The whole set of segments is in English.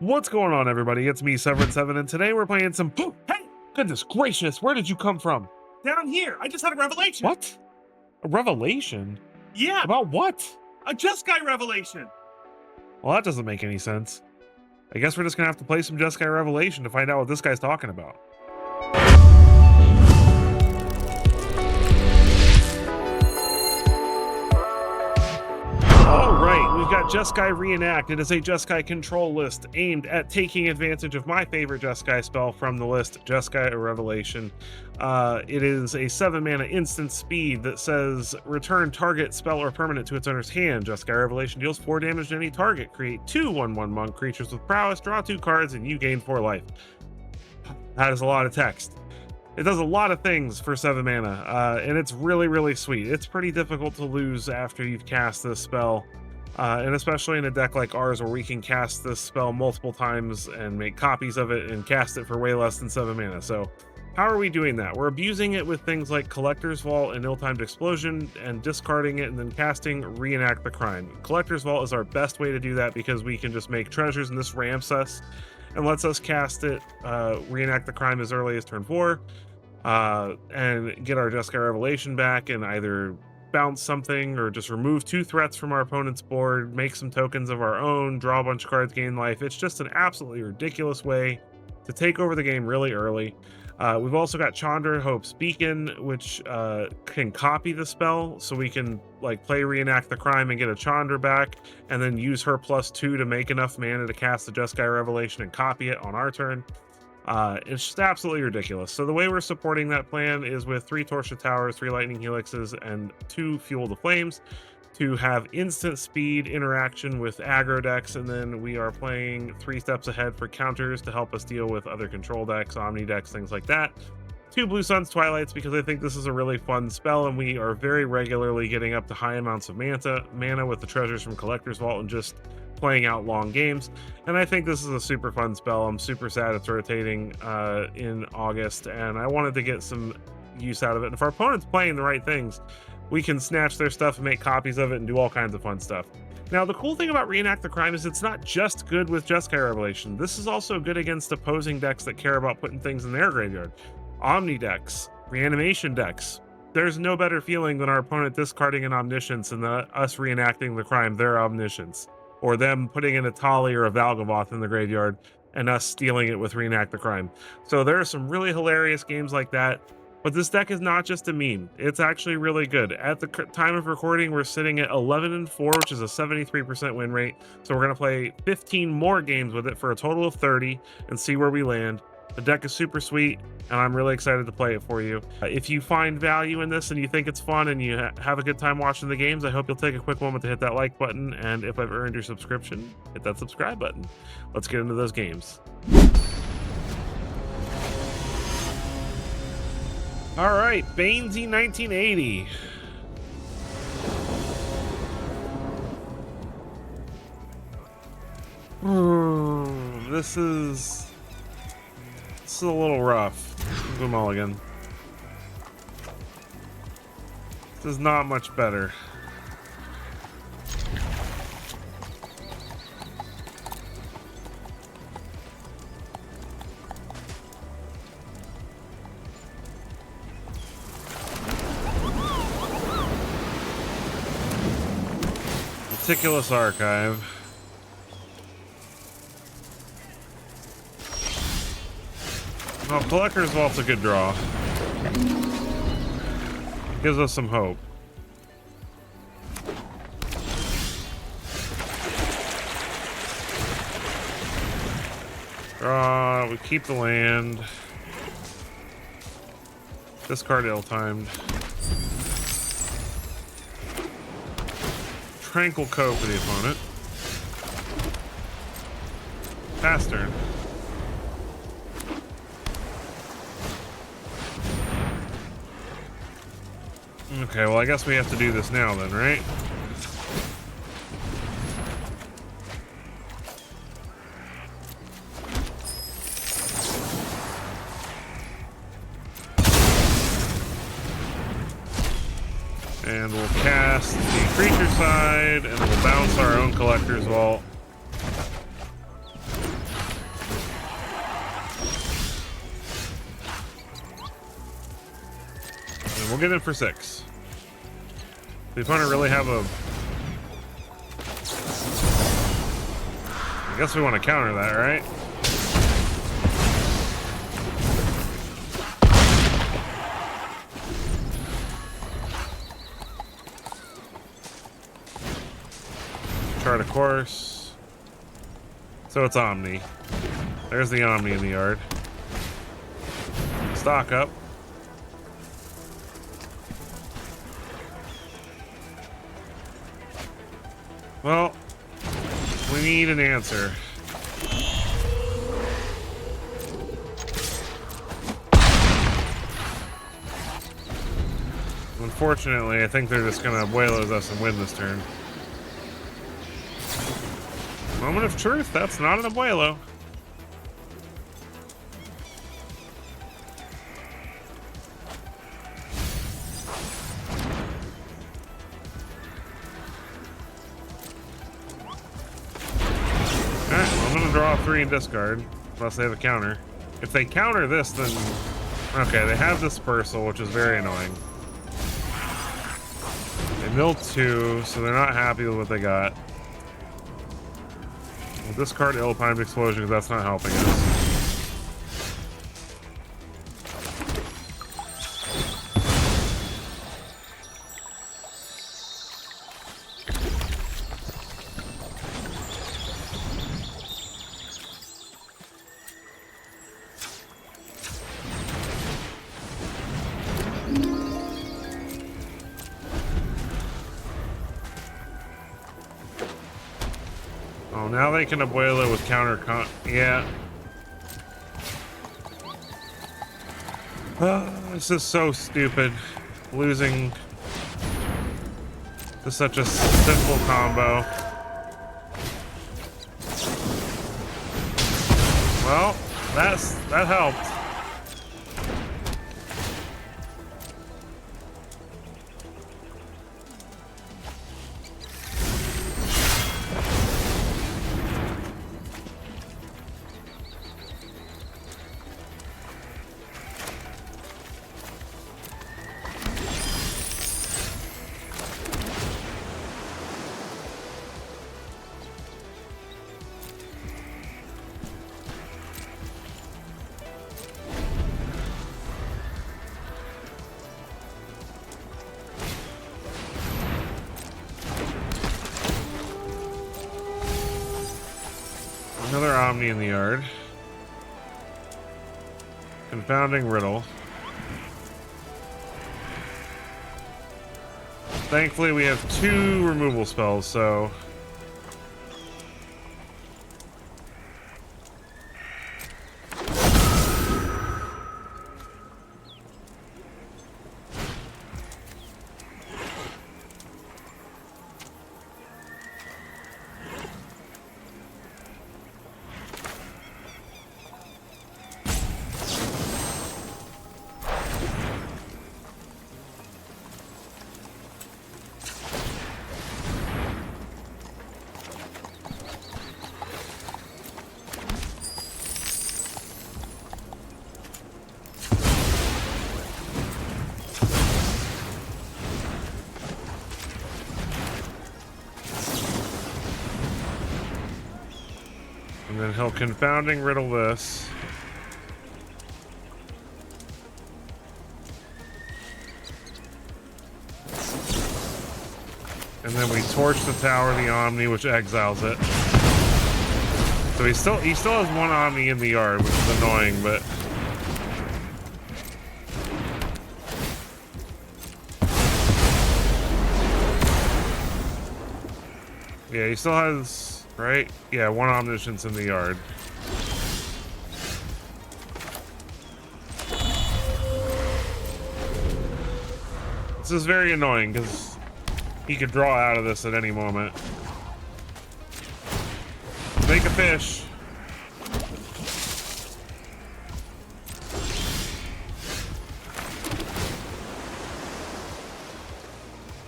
What's going on, everybody? It's me, Severin7, and today we're playing some... Oh, hey! Goodness gracious, where did you come from? Down here, I just had a revelation. What? A revelation? Yeah, About what? a Jeskai revelation. Well, that doesn't make any sense. I guess we're just gonna have to play some Jeskai Revelation to find out what this guy's talking about. Alright, we've got Jeskai Reenact. It is a Jeskai Control list aimed at taking advantage of my favorite Jeskai spell from the list, Jeskai Revelation. It is a 7-mana instant speed that says return target spell or permanent to its owner's hand. Jeskai Revelation deals 4 damage to any target. Create 2 1/1 monk creatures with prowess, draw 2 cards, and you gain 4 life. That is a lot of text. It does a lot of things for 7 mana, and it's really, really sweet. It's pretty difficult to lose after you've cast this spell, and especially in a deck like ours where we can cast this spell multiple times and make copies of it and cast it for way less than 7 mana. So how are we doing that? We're abusing it with things like Collector's Vault and Ill-Timed Explosion, and discarding it and then casting Reenact the Crime. Collector's Vault is our best way to do that because we can just make treasures, and this ramps us and lets us cast it, Reenact the Crime as early as turn 4, and get our Jeskai Revelation back and either bounce something or just remove 2 threats from our opponent's board, make some tokens of our own, draw a bunch of cards, gain life. It's just an absolutely ridiculous way to take over the game really early. We've also got Chandra Hope's Beacon, which can copy the spell, so we can like play Reenact the Crime and get a Chandra back, and then use her +2 to make enough mana to cast the Jeskai Revelation and copy it on our turn. It's just absolutely ridiculous. So the way we're supporting that plan is with 3 Torsion Towers, 3 Lightning Helixes, and 2 Fuel the Flames to have instant speed interaction with aggro decks, and then we are playing 3 steps ahead for counters to help us deal with other control decks, Omni decks, things like that. 2 Blue Suns Twilights because I think this is a really fun spell, and we are very regularly getting up to high amounts of mana with the treasures from Collector's Vault and just playing out long games. And I think this is a super fun spell. I'm super sad it's rotating in August, and I wanted to get some use out of it. And if our opponent's playing the right things, we can snatch their stuff and make copies of it and do all kinds of fun stuff. Now, the cool thing about Reenact the Crime is it's not just good with Jeskai Revelation. This is also good against opposing decks that care about putting things in their graveyard. Omni decks, reanimation decks. There's no better feeling than our opponent discarding an Omniscience and us reenacting the crime, their Omniscience. Or them putting in a Tali or a Valgavoth in the graveyard and us stealing it with Reenact the Crime. So there are some really hilarious games like that. But this deck is not just a meme. It's actually really good. At the time of recording, we're sitting at 11-4, which is a 73% win rate. So we're going to play 15 more games with it for a total of 30 and see where we land. The deck is super sweet, and I'm really excited to play it for you. If you find value in this and you think it's fun and you have a good time watching the games, I hope you'll take a quick moment to hit that like button. And if I've earned your subscription, hit that subscribe button. Let's get into those games. All right, Bainesy 1980. This is a little rough. Blue Mulligan. This is not much better. Meticulous Archive. Well, Collector's Vault's a good draw. Gives us some hope. Draw, we keep the land. Discard Ill-Timed. Tranquil Co for the opponent. Pass turn. Okay, well, I guess we have to do this now then, right? And we'll cast the creature side, and we'll bounce our own Collector's Vault. We'll get in for 6. The opponent really have a... I guess we want to counter that, right? Chart a course. So it's Omni. There's the Omni in the yard. Stock up. Well, we need an answer. Unfortunately, I think they're just gonna Abuelos us and win this turn. Moment of truth, that's not an Abuelo. Alright, well, I'm gonna draw 3 and discard, unless they have a counter. If they counter this, then... Okay, they have Dispersal, which is very annoying. They mill 2, so they're not happy with what they got. We'll discard Ill-Timed Explosion, because that's not helping us. Oh, now they can Abuelo with yeah. This is so stupid. Losing to such a simple combo. Well, that helped. Another Omni in the yard. Confounding Riddle. Thankfully, we have 2 removal spells, so... And then he'll Confounding Riddle this. And then we torch the tower, the Omni, which exiles it. So he still has 1 Omni in the yard, which is annoying, but... Yeah, he still has, right? Yeah, 1 Omniscience in the yard. This is very annoying, because he could draw out of this at any moment. Make a fish.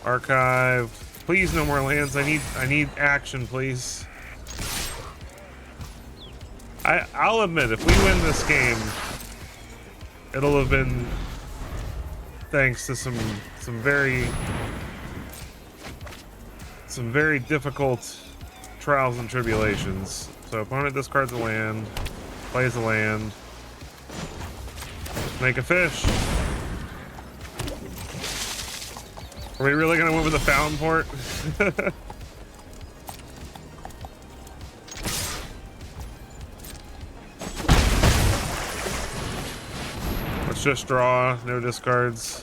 Archive. Please, no more lands. I need action, please. I'll admit, if we win this game, it'll have been thanks to some very difficult trials and tribulations. So opponent discards a land, plays a land, make a fish. Are we really gonna win with a fountain port? Let's just draw, no discards.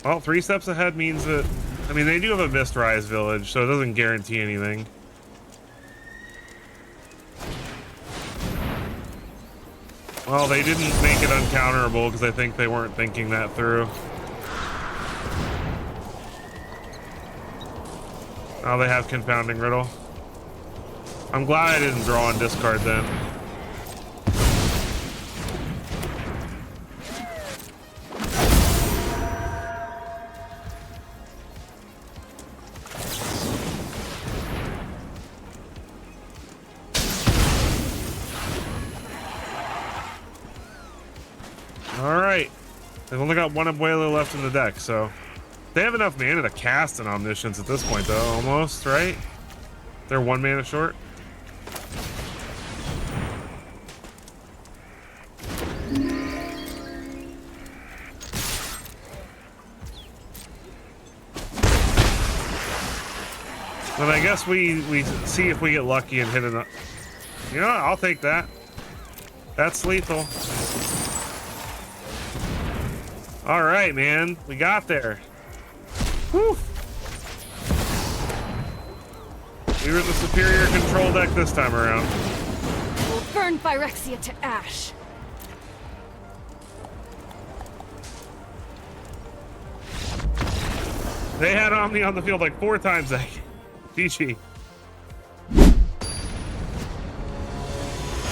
Well, 3 steps ahead means that, I mean, they do have a Mist Rise village, so it doesn't guarantee anything. Well, they didn't make it uncounterable because I think they weren't thinking that through. Oh, they have Confounding Riddle. I'm glad I didn't draw and discard then. Alright. They've only got one Abuelo left in the deck, so... They have enough mana to cast an Omniscience at this point, though, almost, right? They're 1 mana short. Then I guess we see if we get lucky and hit it. You know what? I'll take that. That's lethal. All right, man. We got there. Whew. We were the superior control deck this time around. We'll burn Phyrexia to ash. They had Omni on the field like 4 times that GG.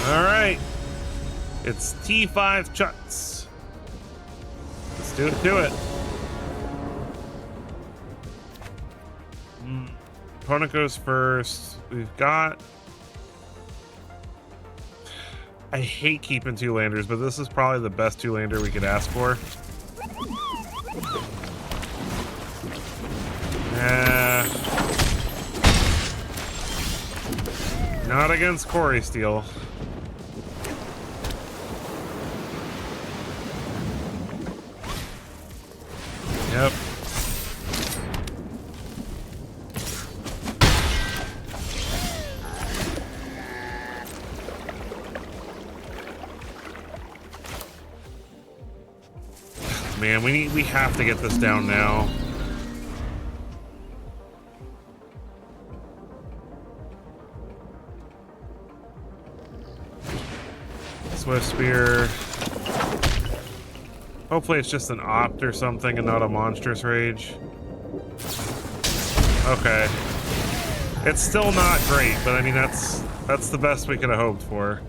All right. It's T5 Chuts. Let's do it to it. Opponent goes first. We've got... I hate keeping 2-landers, but this is probably the best 2-lander we could ask for. Not against Quarry Steel. Yep. Man, we have to get this down now. Swift Spear. Hopefully it's just an opt or something and not a monstrous rage. Okay. It's still not great, but I mean that's the best we could have hoped for.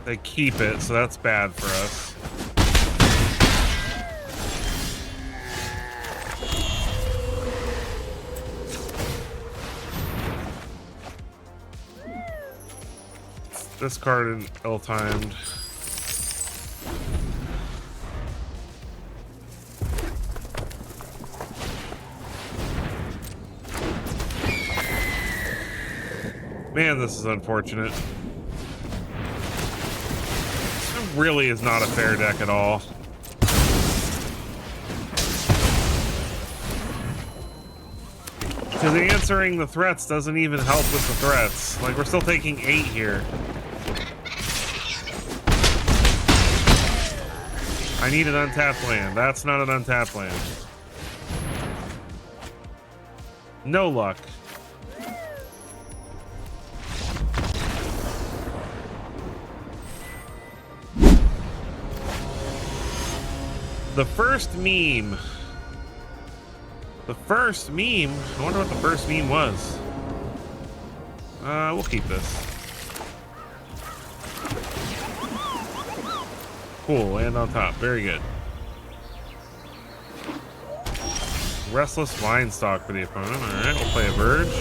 They keep it, so that's bad for us. Discarded, ill-timed. Man, this is unfortunate. It really is not a fair deck at all. Because answering the threats doesn't even help with the threats. Like, we're still taking 8 here. I need an untapped land. That's not an untapped land. No luck. The first meme. The first meme? I wonder what the first meme was. We'll keep this. Cool, land on top. Very good. Restless Winestalk for the opponent. Alright, we'll play a Verge.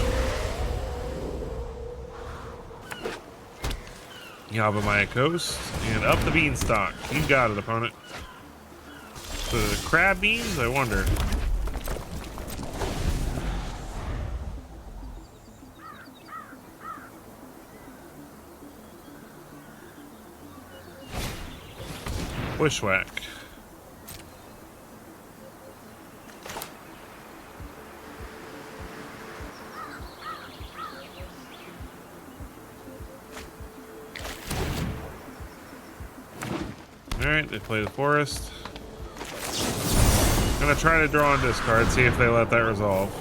Yabamaya Coast, and up the beanstalk. You got it, opponent. The crab beans, I wonder. Bushwhack. Alright, they play the forest. I'm gonna try to draw and discard, see if they let that resolve.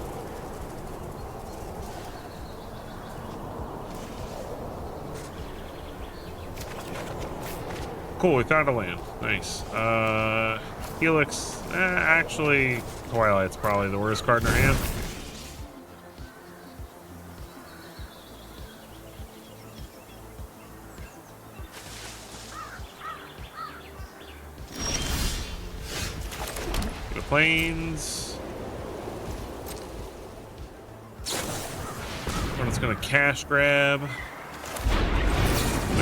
Cool, we found a land. Nice. Helix. Actually, Twilight's probably the worst card in our hand. The plains. When it's gonna cash grab. Go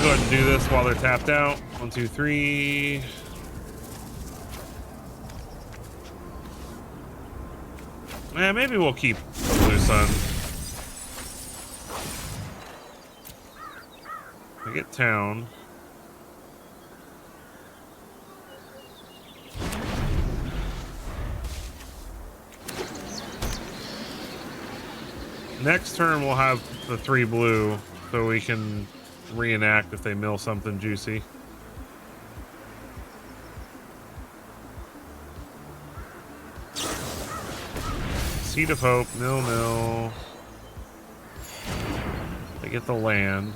ahead and do this while they're tapped out. 1, 2, 3. Maybe we'll keep the Blue Sun. I get town. Next turn we'll have the 3 blue, so we can reenact if they mill something juicy. Seed of Hope, mill. They get the land.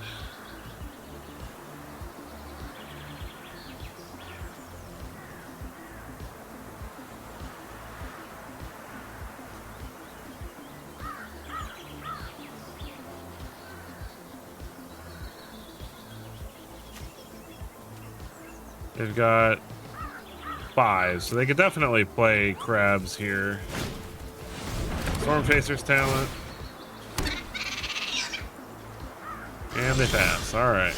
They've got 5, so they could definitely play crabs here. Stormchaser's talent. And they pass. Alright.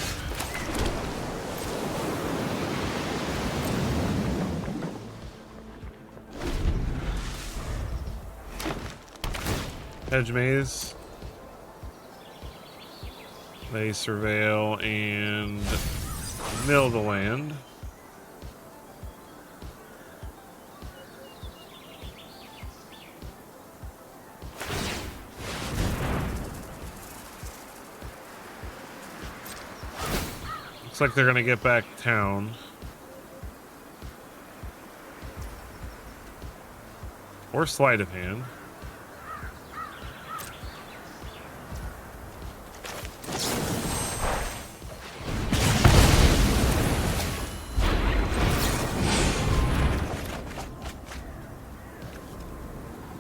Hedge maze. They surveil and mill the land. Looks like they're gonna get back town. Or sleight of hand.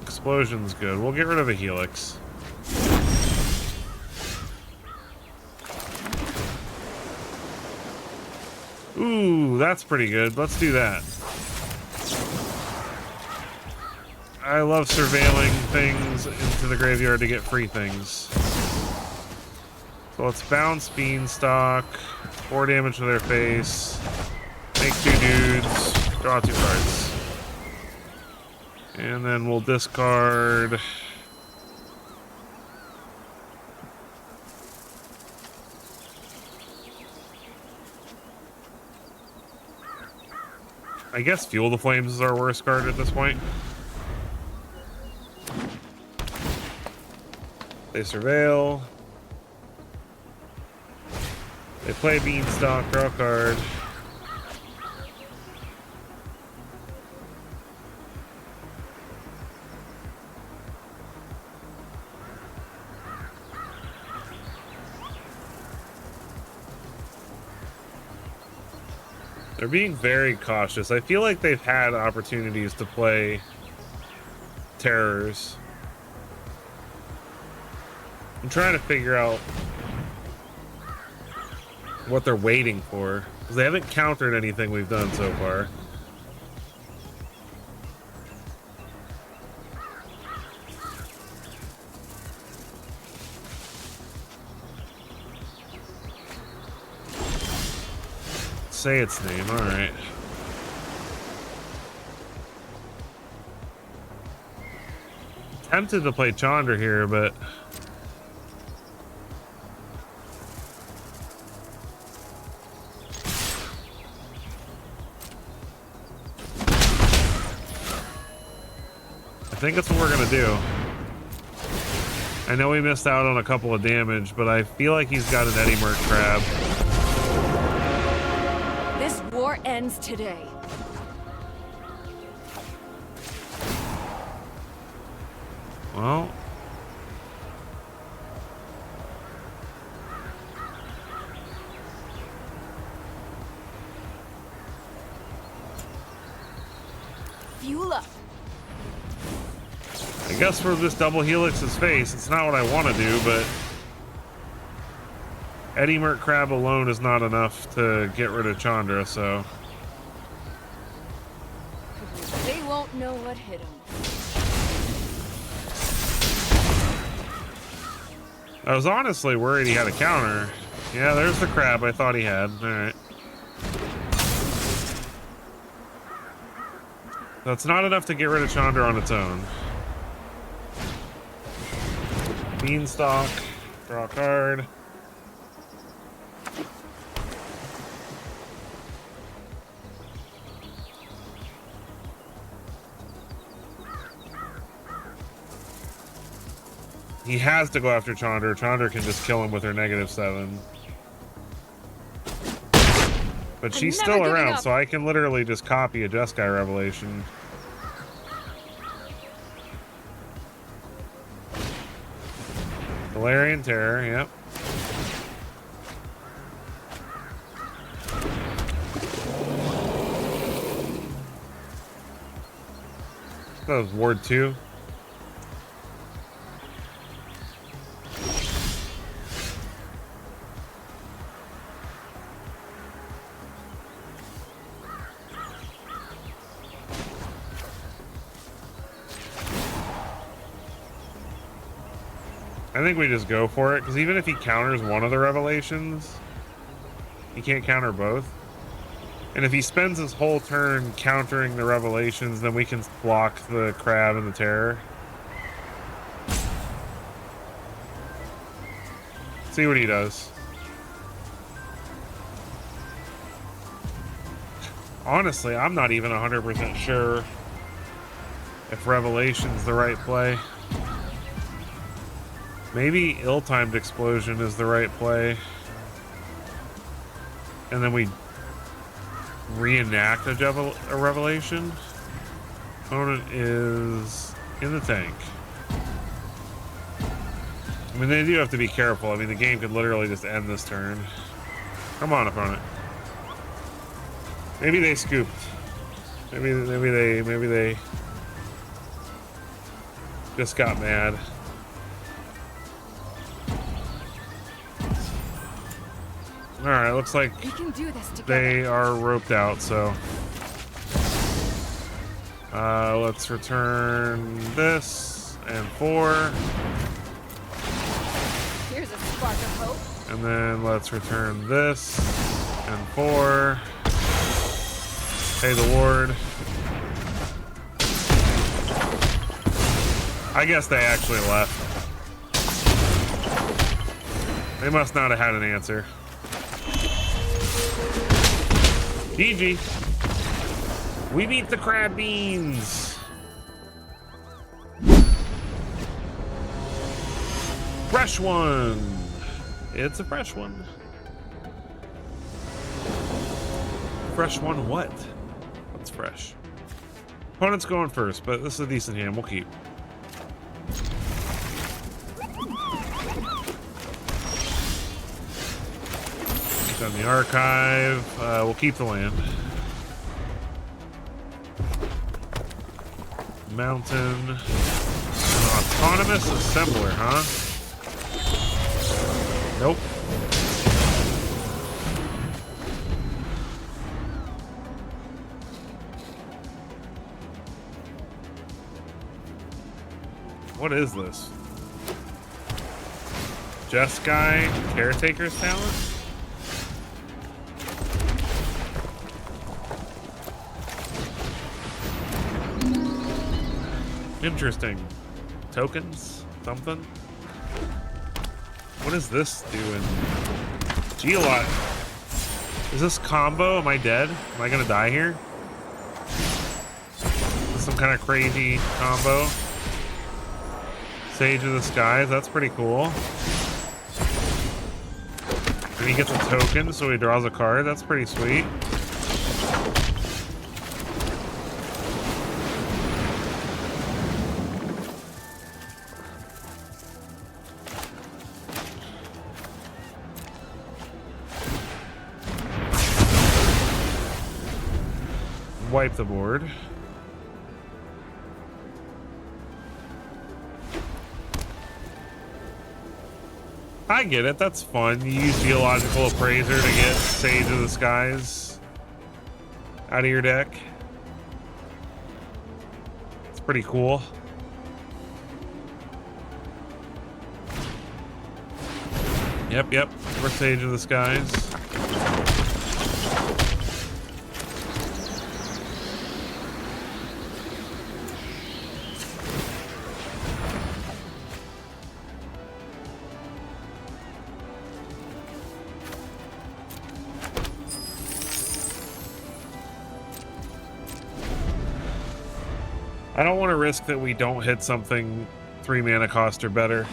Explosion's good. We'll get rid of a Helix. Ooh, that's pretty good. Let's do that. I love surveilling things into the graveyard to get free things. So let's bounce Beanstalk. 4 damage to their face. Make 2 dudes. Draw 2 cards. And then we'll discard. I guess Fuel the Flames is our worst card at this point. They surveil. They play Beanstalk, draw a card. They're being very cautious. I feel like they've had opportunities to play terrors. I'm trying to figure out what they're waiting for, because they haven't countered anything we've done so far. say its name. All right. Tempted to play Chandra here, but I think that's what we're gonna do. I know we missed out on a couple of damage, but I feel like he's got an Eddie Merc crab. This war ends today. Well, Fuel up. I guess for this double Helix's face, it's not what I want to do, but Eddie Merc crab alone is not enough to get rid of Chandra, so They won't know what hit them. I was honestly worried he had a counter. Yeah, there's the crab I thought he had. All right. That's not enough to get rid of Chandra on its own. Beanstalk, draw a card. He has to go after Chandra. Chandra can just kill him with her -7. But she's still around, so I can literally just copy a Jeskai Revelation. Valerian Terror, yep. That was Ward 2. I think we just go for it, because even if he counters one of the Revelations, he can't counter both. And if he spends his whole turn countering the Revelations, then we can block the Crab and the Terror. See what he does. Honestly, I'm not even 100% sure if Revelation's the right play. Maybe Ill-Timed Explosion is the right play. And then we reenact a Revelation. Opponent is in the tank. I mean, they do have to be careful. I mean, the game could literally just end this turn. Come on, opponent. Maybe they scooped. Maybe they just got mad. All right, looks like We can do this together. they are roped out, so let's return this and 4, Here's a spark of hope. and then let's return this and 4. Pay the ward. I guess they actually left. They must not have had an answer. GG. We beat the crab beans. Fresh one. It's a fresh one. Fresh one what? What's fresh? Opponent's going first, but this is a decent hand. We'll keep. On the archive, we'll keep the land. Mountain. An autonomous assembler, huh? Nope. What is this? Jeskai Caretaker's talent? Interesting. Tokens? Something? What is this doing? Geolot. Is this combo? Am I dead? Am I gonna die here? Is this some kind of crazy combo? Sage of the Skies, that's pretty cool. And he gets a token, so he draws a card. That's pretty sweet. Wipe the board. I get it, that's fun. You use Geological Appraiser to get Sage of the Skies out of your deck. It's pretty cool. Yep, for Sage of the Skies. I don't want to risk that we don't hit something 3 mana cost or better.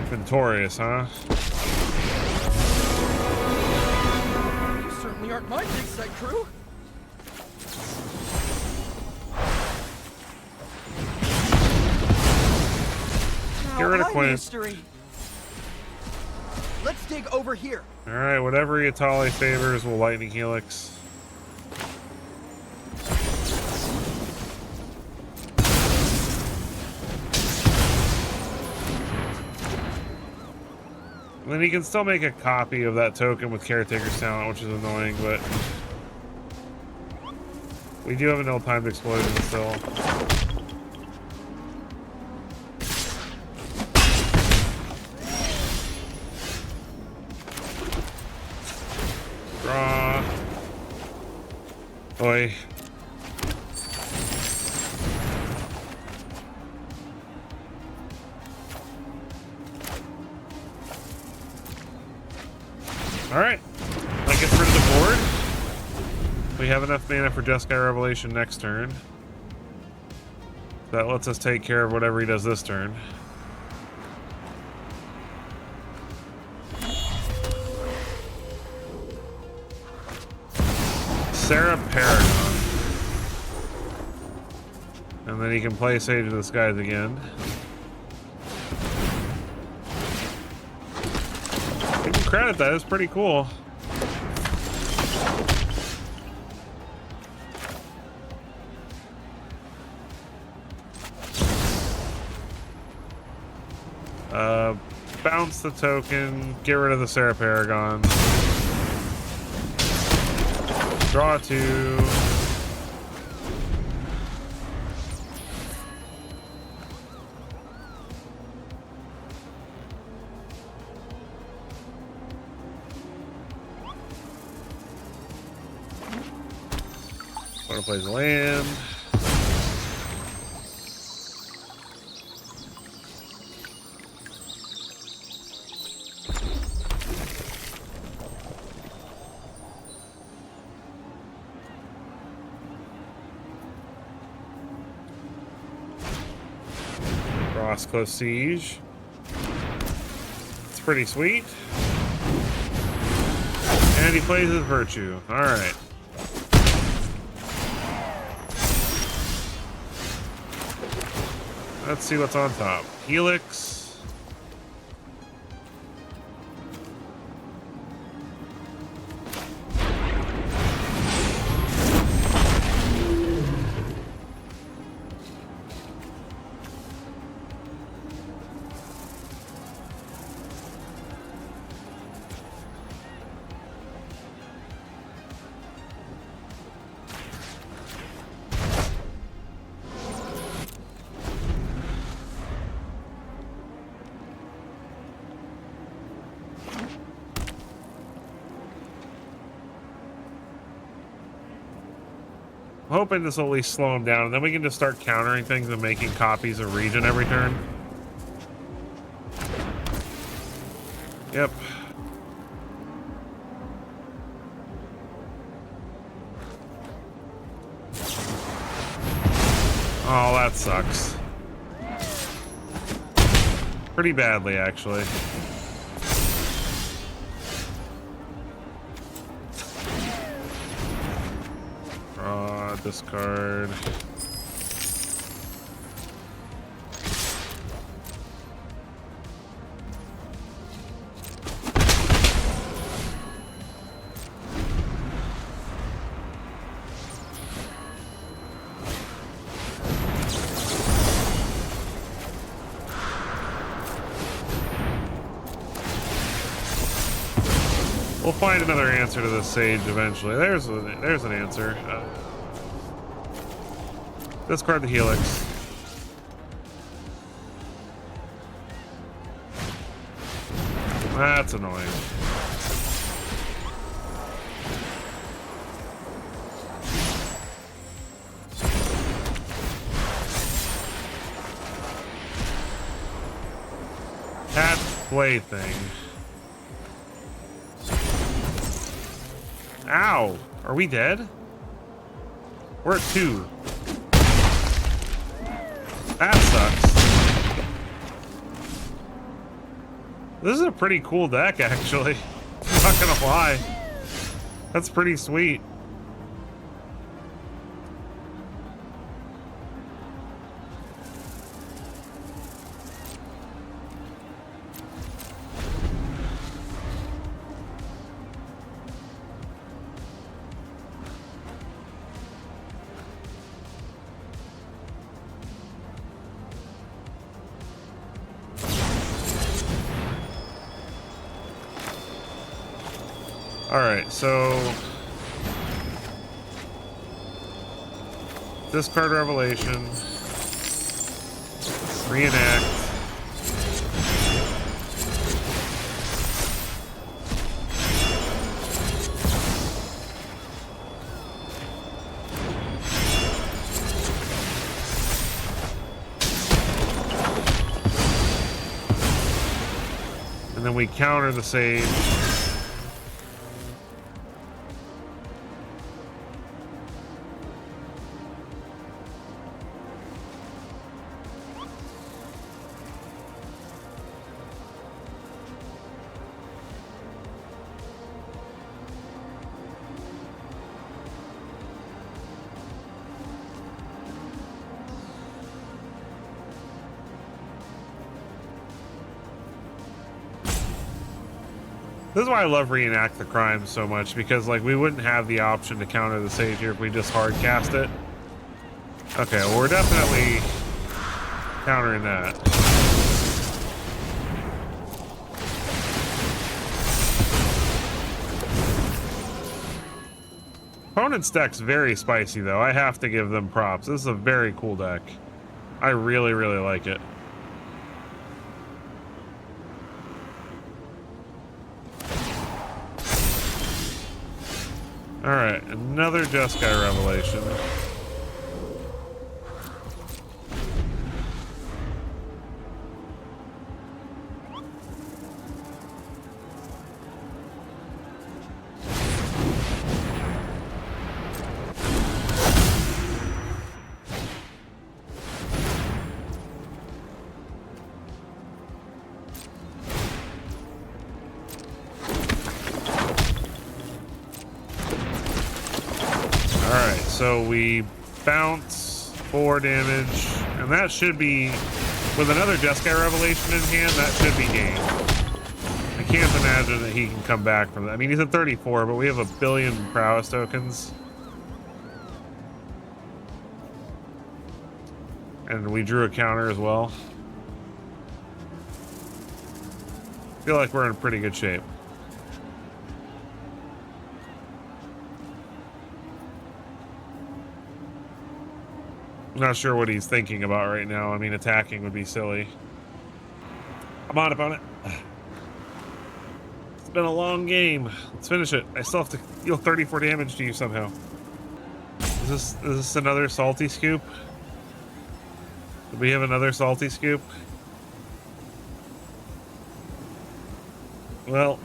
Ventorious, huh? You certainly aren't my big site crew. Get rid of Hi, Quinn. mystery. Let's dig over here. Alright, whatever Yatali favors will Lightning Helix. And then he can still make a copy of that token with Caretaker's Talent, which is annoying, but we do have an ill-timed explosion still. Draw. Oi. Alright. That gets rid of the board. We have enough mana for Jeskai Revelation next turn. That lets us take care of whatever he does this turn. Sarah Paragon. And then he can play Sage of the Skies again. Give him credit, that is pretty cool. Bounce the token, get rid of the Sarah Paragon. Draw 2. Wanna play the land. Roscoe Siege. It's pretty sweet. And he plays his Virtue. Alright. Let's see what's on top. Helix. hoping this will at least slow him down, and then we can just start countering things and making copies of region every turn. Yep. Oh, that sucks. Pretty badly, actually. Draw, discard. We'll find another answer to this sage eventually. There's an answer. Discard the helix. That's annoying. Cat plaything. Ow! Are we dead? We're at 2. That sucks. This is a pretty cool deck, actually. I'm not gonna lie. That's pretty sweet. Alright, so discard Revelation, reenact, and then we counter the sage. This is why I love Reenact the Crime so much, because like we wouldn't have the option to counter the sage here if we just hard cast it. Okay, well, we're definitely countering that. Opponent's deck's very spicy though. I have to give them props. This is a very cool deck. I really, really like it. Alright, another Jeskai Revelation. So we bounce 4 damage, and that should be, with another Jeskai Revelation in hand, that should be game. I can't imagine that he can come back from that. I mean, he's at 34, but we have 1 billion prowess tokens. And we drew a counter as well. I feel like we're in pretty good shape. Not sure what he's thinking about right now. I mean, attacking would be silly. Come on, opponent. It's been a long game. Let's finish it. I still have to deal 34 damage to you somehow. Is this another salty scoop? Do we have another salty scoop? Well,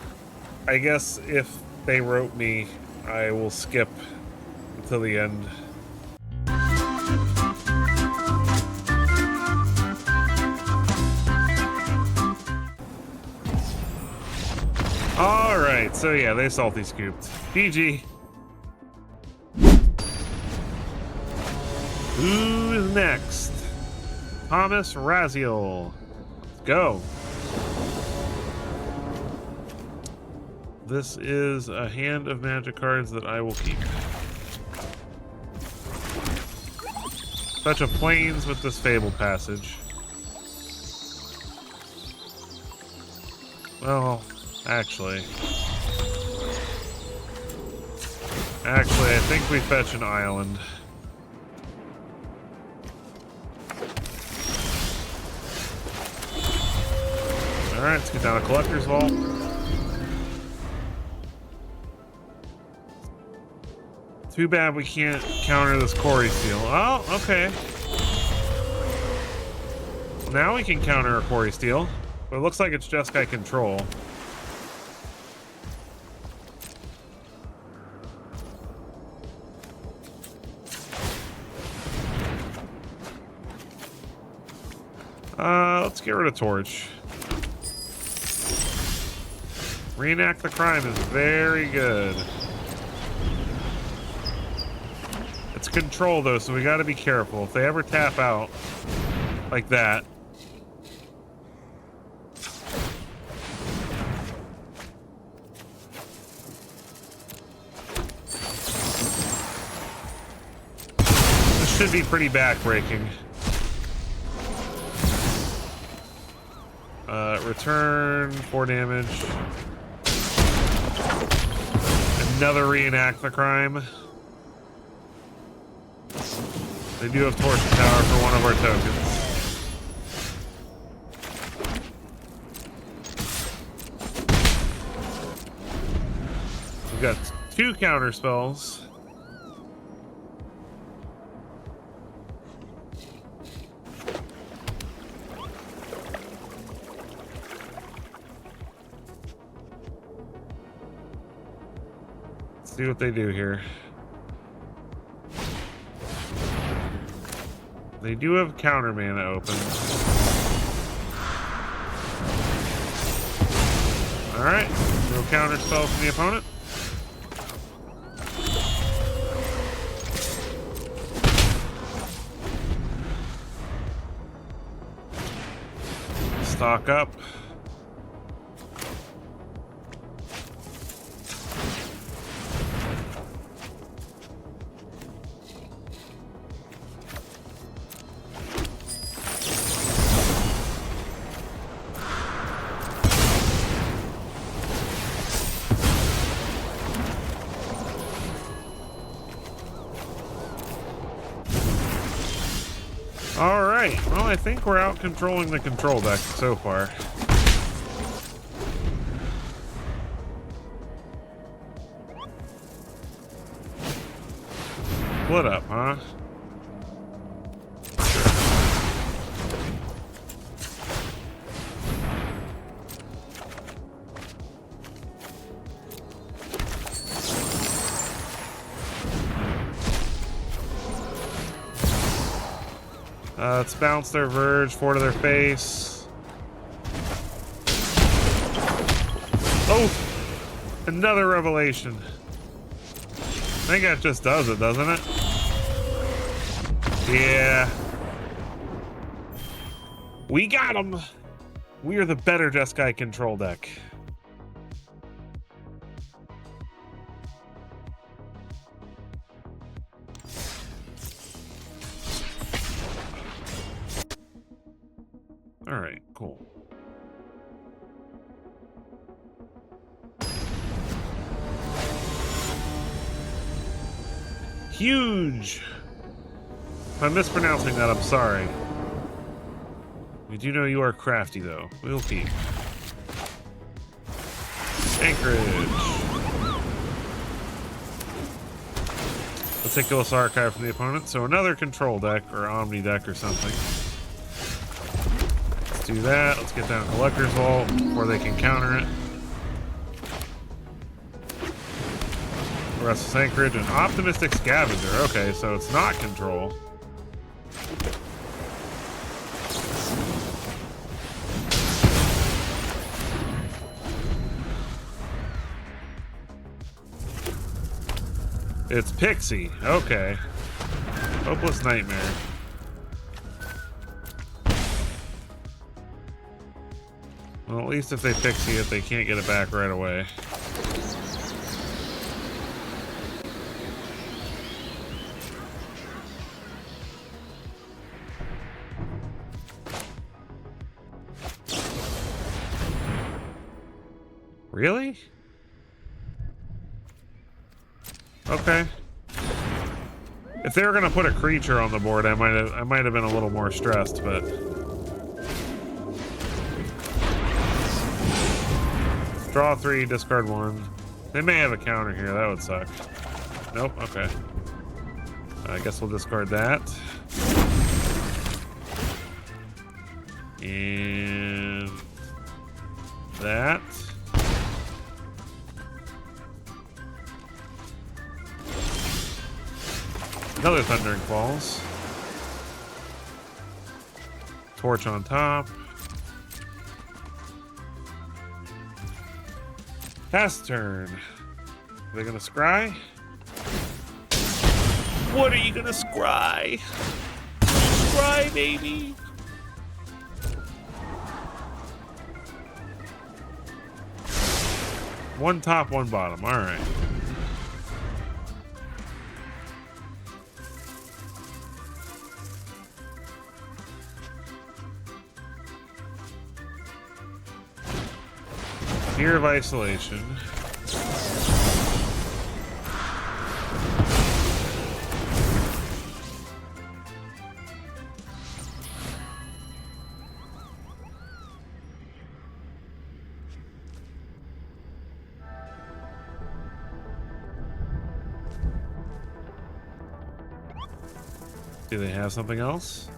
I guess if they wrote me, I will skip until the end. All right, so yeah, they salty scooped. GG. Who's next? Thomas Raziel. Let's go. This is a hand of magic cards that I will keep. Touch of Plains with this Fabled Passage. Well, actually, I think we fetch an island. All right, let's get down to Collector's Vault. Too bad we can't counter this Quarry Steel. Oh, okay. Now we can counter a Quarry Steel, but it looks like it's Jeskai Control. Let's get rid of Torch. Reenact the Crime is very good. It's control though, so we gotta be careful. If they ever tap out like that. This should be pretty backbreaking. Return 4 damage. Another Reenact the Crime. They do have Torch Tower for one of our tokens. We've got 2 counter spells. See what they do here. They do have counter mana open. Alright, no counter spell from the opponent. Stock up. Alright, well I think we're out controlling the control deck so far. Split up, huh? Let's bounce their Verge, 4 to their face. Oh! Another Revelation. I think that just does it, doesn't it? Yeah. We got him! We are the better Jeskai Control deck. All right, cool. Huge. If I'm mispronouncing that, I'm sorry. We do know you are crafty, though. We'll keep. Anchorage. Meticulous archive from the opponent. So another control deck or omni deck or something. Let's do that. Let's get down Collector's Vault before they can counter it. Restless Anchorage and Optimistic Scavenger. Okay, so it's not control. It's Pixie. Okay. Hopeless Nightmare. Well, at least if they Pixie it, they can't get it back right away. Really? Okay. If they were gonna put a creature on the board, I might have been a little more stressed, but draw 3, discard 1. They may have a counter here. That would suck. Nope. Okay. I guess we'll discard that. And that. Another Thundering Falls. Torch on top. Pass turn. Are they gonna scry? What are you gonna scry? Scry, baby. One top, one bottom. All right. Fear of Isolation. Do they have something else?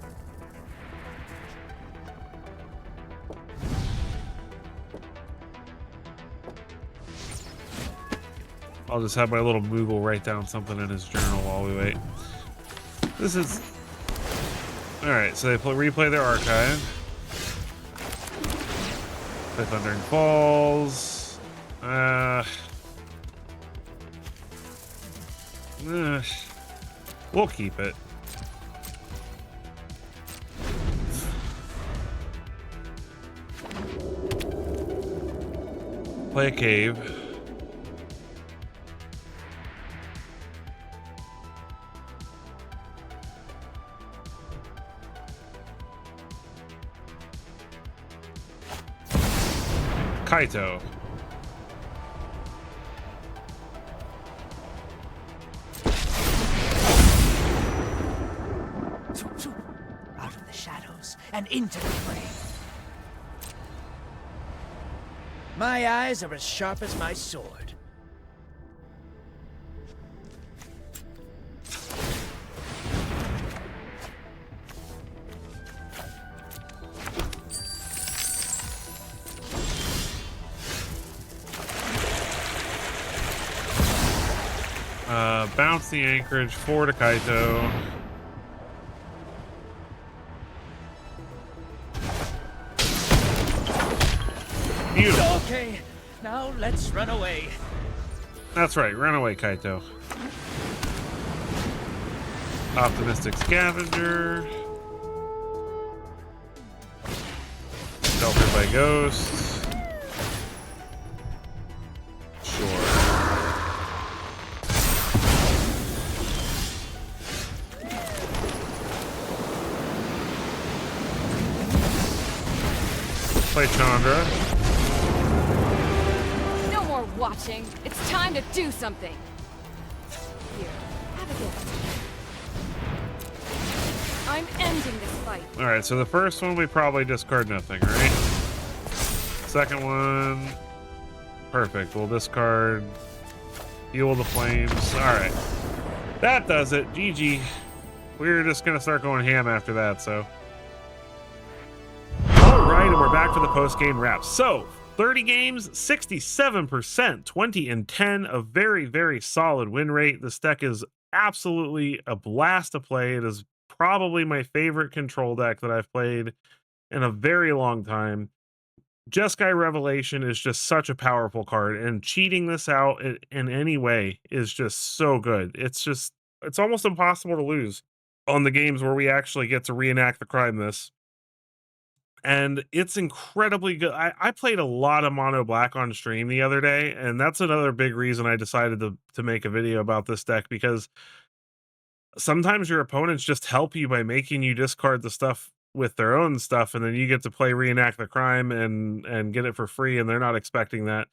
I'll just have my little Moogle write down something in his journal while we wait. This is... Alright, so they replay their archive. Play Thundering Falls. We'll keep it. Play a cave. Kaito. Out of the shadows and into the fray. My eyes are as sharp as my sword. Bounce the Anchorage, 4 to Kaito. Beautiful. Okay, now let's run away. That's right, run away, Kaito. Optimistic Scavenger. Sheltered by Ghosts. Sure. Play Chandra. No more watching. It's time to do something. Here, have a gift. I'm ending this fight. Alright, so the first one we probably discard nothing, right? Second one, perfect. We'll discard Fuel the Flames. Alright. That does it. GG. We're just going to start going ham after that, so. All right, and we're back for the post-game wrap. So, 30 games, 67%, 20 and 10, a very, very solid win rate. This deck is absolutely a blast to play. It is probably my favorite control deck that I've played in a very long time. Jeskai Revelation is just such a powerful card, and cheating this out in any way is just so good. It's almost impossible to lose on the games where we actually get to reenact the crime this. And it's incredibly good. I played a lot of mono black on stream the other day, and that's another big reason I decided to make a video about this deck, because sometimes your opponents just help you by making you discard the stuff with their own stuff, and then you get to play reenact the crime and get it for free, and they're not expecting that.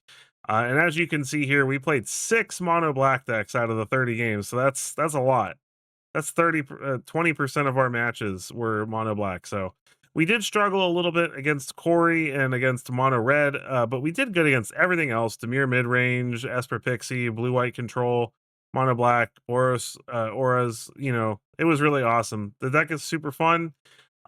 And as you can see here, we played 6 mono black decks out of the 30 games, so that's a lot. That's 20% of our matches were mono black. So we did struggle a little bit against Corey and against mono red, but we did good against everything else: Demir mid range, Esper Pixie, blue white control, mono black, auras. You know, it was really awesome. The deck is super fun.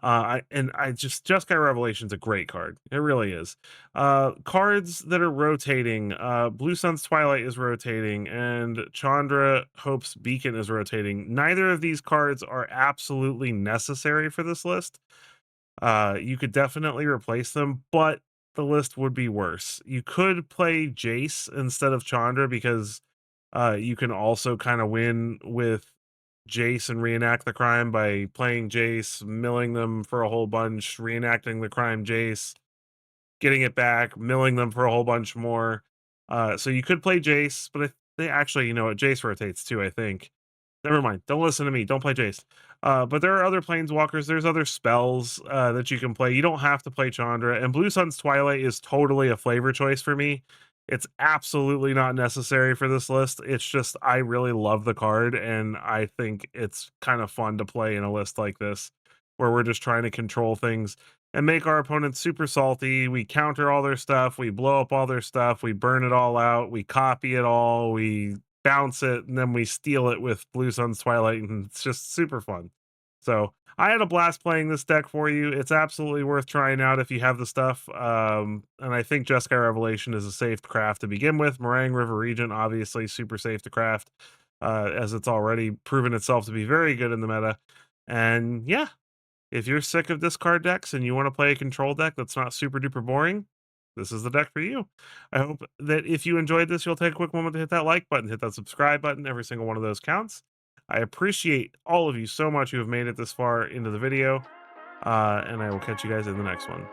Jeskai Revelation's a great card. It really is. Cards that are rotating, Blue Sun's Twilight is rotating, and Chandra Hope's Beacon is rotating. Neither of these cards are absolutely necessary for this list. You could definitely replace them, but the list would be worse. You could play Jace instead of Chandra, because you can also kind of win with Jace and reenact the crime by playing Jace, milling them for a whole bunch, reenacting the crime Jace, getting it back, milling them for a whole bunch more. So you could play Jace, but they actually, you know what, Jace rotates too, I think. Never mind. Don't listen to me. Don't play Jace. But there are other planeswalkers. There's other spells that you can play. You don't have to play Chandra. And Blue Sun's Twilight is totally a flavor choice for me. It's absolutely not necessary for this list. It's just I really love the card, and I think it's kind of fun to play in a list like this, where we're just trying to control things and make our opponents super salty. We counter all their stuff. We blow up all their stuff. We burn it all out. We copy it all. We bounce it, and then we steal it with Blue Sun's Twilight, and it's just super fun. So I had a blast playing this deck for you. It's absolutely worth trying out if you have the stuff. And I think Jeskai Revelation is a safe craft to begin with. Meringue River Regent, obviously super safe to craft, as it's already proven itself to be very good in the meta. And yeah, if you're sick of discard decks and you want to play a control deck that's not super duper boring, this is the deck for you. I hope that if you enjoyed this, you'll take a quick moment to hit that like button, hit that subscribe button. Every single one of those counts. I appreciate all of you so much who have made it this far into the video, and I will catch you guys in the next one.